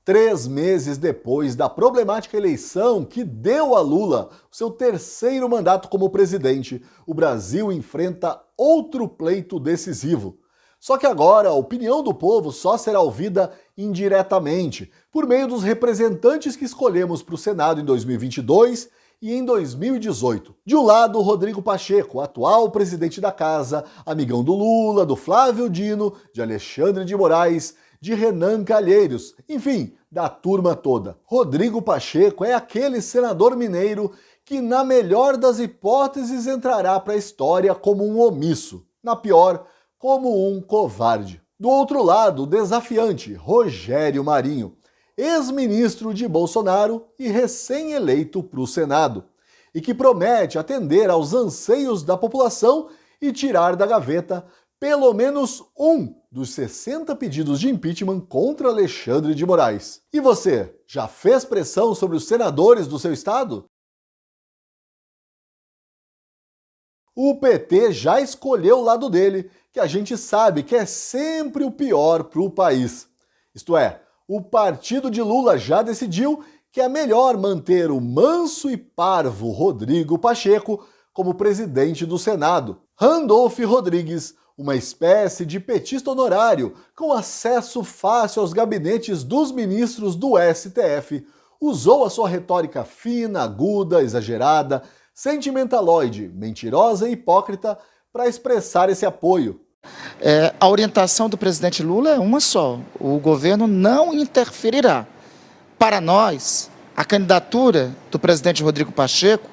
3 meses depois da problemática eleição que deu a Lula o seu terceiro mandato como presidente, o Brasil enfrenta outro pleito decisivo. Só que agora a opinião do povo só será ouvida indiretamente, por meio dos representantes que escolhemos para o Senado em 2022 e em 2018. De um lado, Rodrigo Pacheco, atual presidente da casa, amigão do Lula, do Flávio Dino, de Alexandre de Moraes, de Renan Calheiros, enfim, da turma toda. Rodrigo Pacheco é aquele senador mineiro que, na melhor das hipóteses, entrará para a história como um omisso, na pior, como um covarde. Do outro lado, o desafiante Rogério Marinho, ex-ministro de Bolsonaro e recém-eleito para o Senado, e que promete atender aos anseios da população e tirar da gaveta pelo menos um dos 60 pedidos de impeachment contra Alexandre de Moraes. E você, já fez pressão sobre os senadores do seu estado? O PT já escolheu o lado dele, que a gente sabe que é sempre o pior para o país. Isto é, o partido de Lula já decidiu que é melhor manter o manso e parvo Rodrigo Pacheco como presidente do Senado. Randolph Rodrigues, uma espécie de petista honorário, com acesso fácil aos gabinetes dos ministros do STF, usou a sua retórica fina, aguda, exagerada, sentimentaloide, mentirosa e hipócrita para expressar esse apoio. A orientação do presidente Lula é uma só: o governo não interferirá. Para nós, a candidatura do presidente Rodrigo Pacheco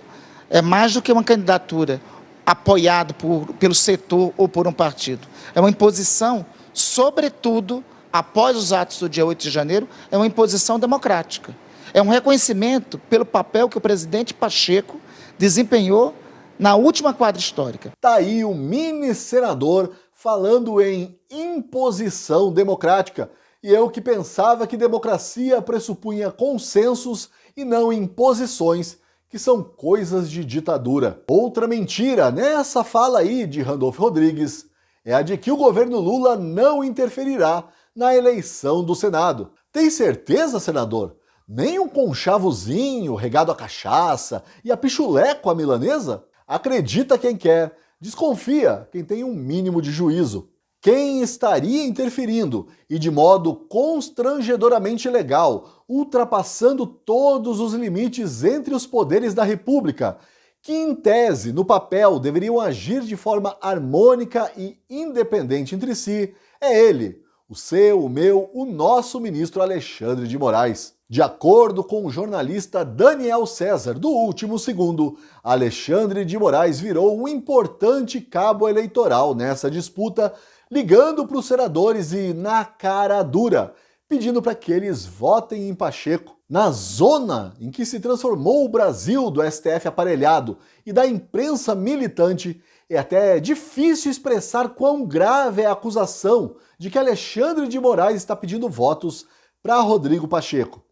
é mais do que uma candidatura apoiada pelo setor ou por um partido. É uma imposição, sobretudo, após os atos do dia 8 de janeiro, é uma imposição democrática. É um reconhecimento pelo papel que o presidente Pacheco desempenhou na última quadra histórica. Tá aí o mini senador falando em imposição democrática. E eu que pensava que democracia pressupunha consensos e não imposições, que são coisas de ditadura. Outra mentira nessa fala aí de Randolph Rodrigues é a de que o governo Lula não interferirá na eleição do Senado. Tem certeza, senador? Nem um conchavozinho regado a cachaça e a pichuleco à milanesa? Acredita quem quer, desconfia quem tem um mínimo de juízo. Quem estaria interferindo e de modo constrangedoramente legal, ultrapassando todos os limites entre os poderes da República, que em tese, no papel, deveriam agir de forma harmônica e independente entre si, é ele, o seu, o meu, o nosso ministro Alexandre de Moraes. De acordo com o jornalista Daniel César, do Último Segundo, Alexandre de Moraes virou um importante cabo eleitoral nessa disputa, ligando para os senadores e na cara dura, pedindo para que eles votem em Pacheco. Na zona em que se transformou o Brasil do STF aparelhado e da imprensa militante, é até difícil expressar quão grave é a acusação de que Alexandre de Moraes está pedindo votos para Rodrigo Pacheco.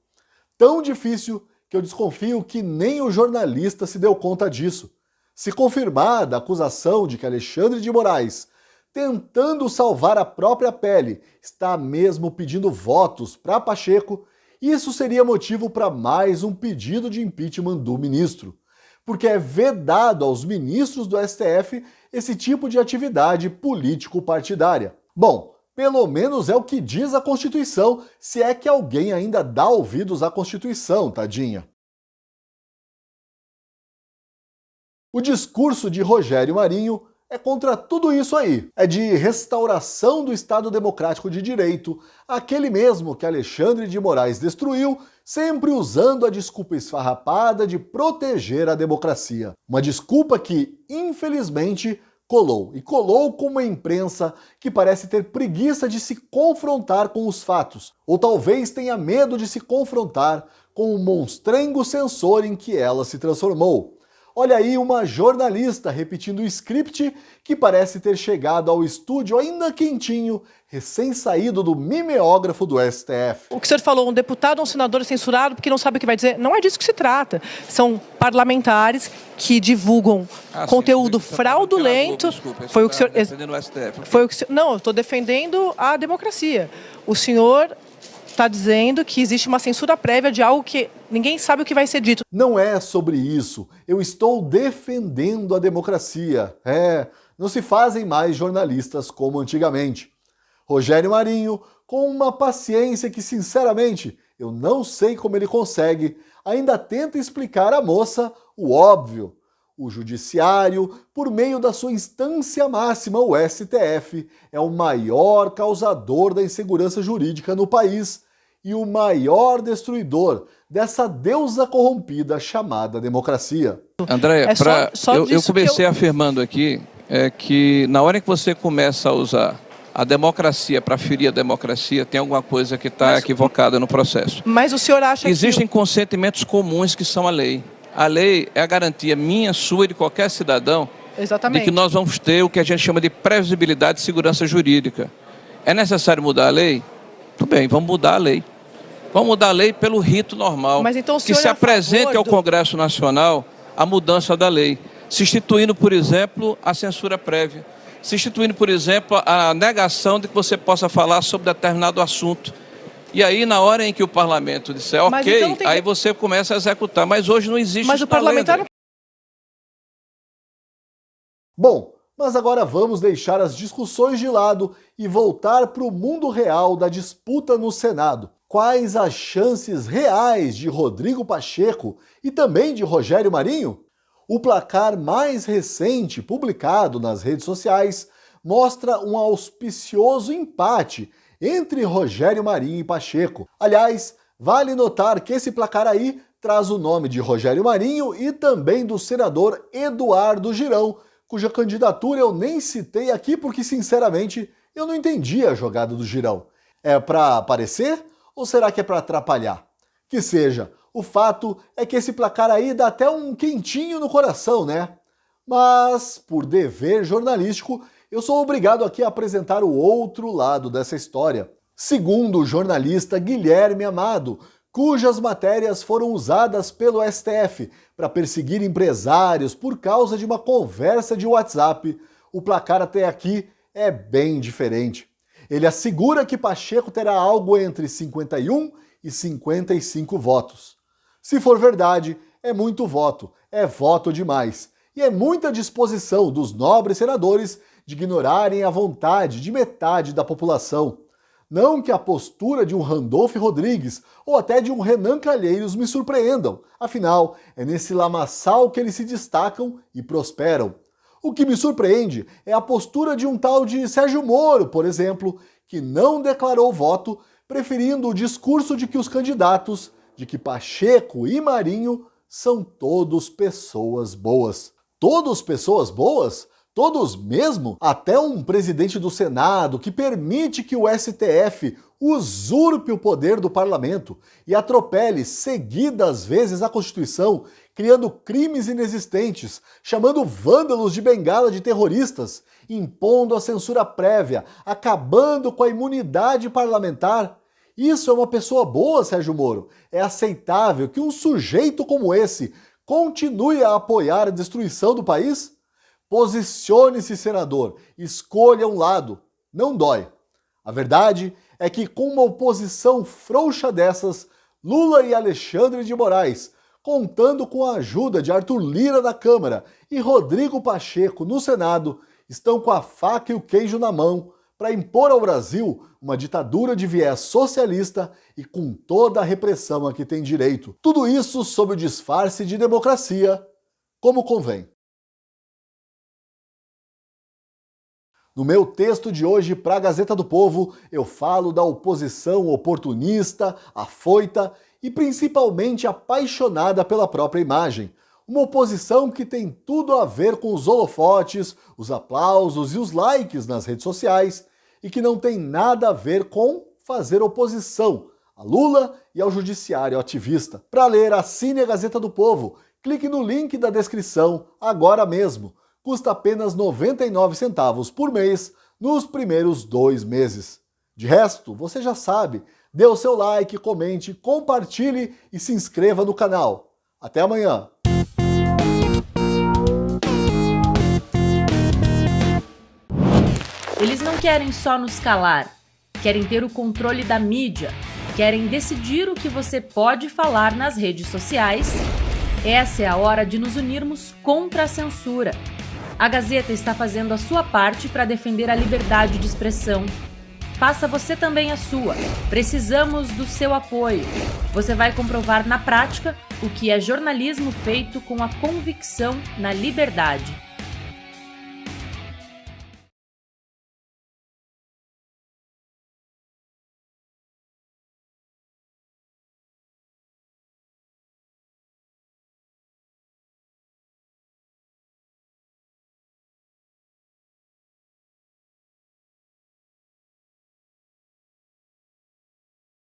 Tão difícil que eu desconfio que nem o jornalista se deu conta disso. Se confirmada a acusação de que Alexandre de Moraes, tentando salvar a própria pele, está mesmo pedindo votos para Pacheco, isso seria motivo para mais um pedido de impeachment do ministro, porque é vedado aos ministros do STF esse tipo de atividade político-partidária. Bom, pelo menos é o que diz a Constituição, se é que alguém ainda dá ouvidos à Constituição, tadinha. O discurso de Rogério Marinho é contra tudo isso aí. É de restauração do Estado Democrático de Direito, aquele mesmo que Alexandre de Moraes destruiu, sempre usando a desculpa esfarrapada de proteger a democracia. Uma desculpa que, infelizmente, colou. E colou com uma imprensa que parece ter preguiça de se confrontar com os fatos, ou talvez tenha medo de se confrontar com o monstrengo censor em que ela se transformou. Olha aí uma jornalista repetindo o script que parece ter chegado ao estúdio ainda quentinho, recém-saído do mimeógrafo do STF. O que o senhor falou, um deputado ou um senador é censurado porque não sabe o que vai dizer, não é disso que se trata. São parlamentares que divulgam conteúdo fraudulento. Foi o que o senhor... defendendo o STF. Foi o que... Não, eu estou defendendo a democracia. O senhor está dizendo que existe uma censura prévia de algo que ninguém sabe o que vai ser dito. Não é sobre isso. Eu estou defendendo a democracia. Não se fazem mais jornalistas como antigamente. Rogério Marinho, com uma paciência que, sinceramente, eu não sei como ele consegue, ainda tenta explicar à moça o óbvio. O judiciário, por meio da sua instância máxima, o STF, é o maior causador da insegurança jurídica no país e o maior destruidor dessa deusa corrompida chamada democracia. Andréia, eu comecei afirmando aqui que na hora que você começa a usar a democracia para ferir a democracia, tem alguma coisa que está equivocada no processo. Mas o senhor acha Existem consentimentos comuns que são a lei. A lei é a garantia minha, sua e de qualquer cidadão de que nós vamos ter o que a gente chama de previsibilidade e segurança jurídica. É necessário mudar a lei? Tudo bem, vamos mudar a lei. Vamos mudar a lei pelo rito normal, mas então, que se apresente ao Congresso Nacional a mudança da lei, se instituindo, por exemplo, a censura prévia, se instituindo, por exemplo, a negação de que você possa falar sobre determinado assunto. E aí, na hora em que o parlamento disser ok, então aí você começa a executar. Mas hoje não existe isso. O parlamentar... Bom, mas agora vamos deixar as discussões de lado e voltar para o mundo real da disputa no Senado. Quais as chances reais de Rodrigo Pacheco e também de Rogério Marinho? O placar mais recente, publicado nas redes sociais, mostra um auspicioso empate entre Rogério Marinho e Pacheco. Aliás, vale notar que esse placar aí traz o nome de Rogério Marinho e também do senador Eduardo Girão, cuja candidatura eu nem citei aqui porque, sinceramente, eu não entendi a jogada do Girão. É para aparecer ou será que é para atrapalhar? Que seja, o fato é que esse placar aí dá até um quentinho no coração, né? Mas, por dever jornalístico, eu sou obrigado aqui a apresentar o outro lado dessa história. Segundo o jornalista Guilherme Amado, cujas matérias foram usadas pelo STF para perseguir empresários por causa de uma conversa de WhatsApp, o placar até aqui é bem diferente. Ele assegura que Pacheco terá algo entre 51 e 55 votos. Se for verdade, é muito voto, é voto demais. E é muita disposição dos nobres senadores de ignorarem a vontade de metade da população. Não que a postura de um Randolph Rodrigues ou até de um Renan Calheiros me surpreendam, afinal, é nesse lamaçal que eles se destacam e prosperam. O que me surpreende é a postura de um tal de Sérgio Moro, por exemplo, que não declarou voto, preferindo o discurso de que os candidatos, de que Pacheco e Marinho são todos pessoas boas. Todos pessoas boas? Todos mesmo? Até um presidente do Senado que permite que o STF usurpe o poder do parlamento e atropele seguidas vezes a Constituição, criando crimes inexistentes, chamando vândalos de bengala de terroristas, impondo a censura prévia, acabando com a imunidade parlamentar. Isso é uma pessoa boa, Sérgio Moro. É aceitável que um sujeito como esse continue a apoiar a destruição do país? Posicione-se, senador, escolha um lado, não dói. A verdade é que com uma oposição frouxa dessas, Lula e Alexandre de Moraes, contando com a ajuda de Arthur Lira na Câmara e Rodrigo Pacheco no Senado, estão com a faca e o queijo na mão para impor ao Brasil uma ditadura de viés socialista e com toda a repressão a que tem direito. Tudo isso sob o disfarce de democracia, como convém. No meu texto de hoje para a Gazeta do Povo, eu falo da oposição oportunista, afoita e principalmente apaixonada pela própria imagem. Uma oposição que tem tudo a ver com os holofotes, os aplausos e os likes nas redes sociais e que não tem nada a ver com fazer oposição a Lula e ao judiciário ativista. Para ler, assine a Gazeta do Povo. Clique no link da descrição agora mesmo. Custa apenas 99 centavos por mês nos primeiros 2 meses. De resto, você já sabe, dê o seu like, comente, compartilhe e se inscreva no canal. Até amanhã! Eles não querem só nos calar, querem ter o controle da mídia. Querem decidir o que você pode falar nas redes sociais? Essa é a hora de nos unirmos contra a censura. A Gazeta está fazendo a sua parte para defender a liberdade de expressão. Faça você também a sua. Precisamos do seu apoio. Você vai comprovar na prática o que é jornalismo feito com a convicção na liberdade.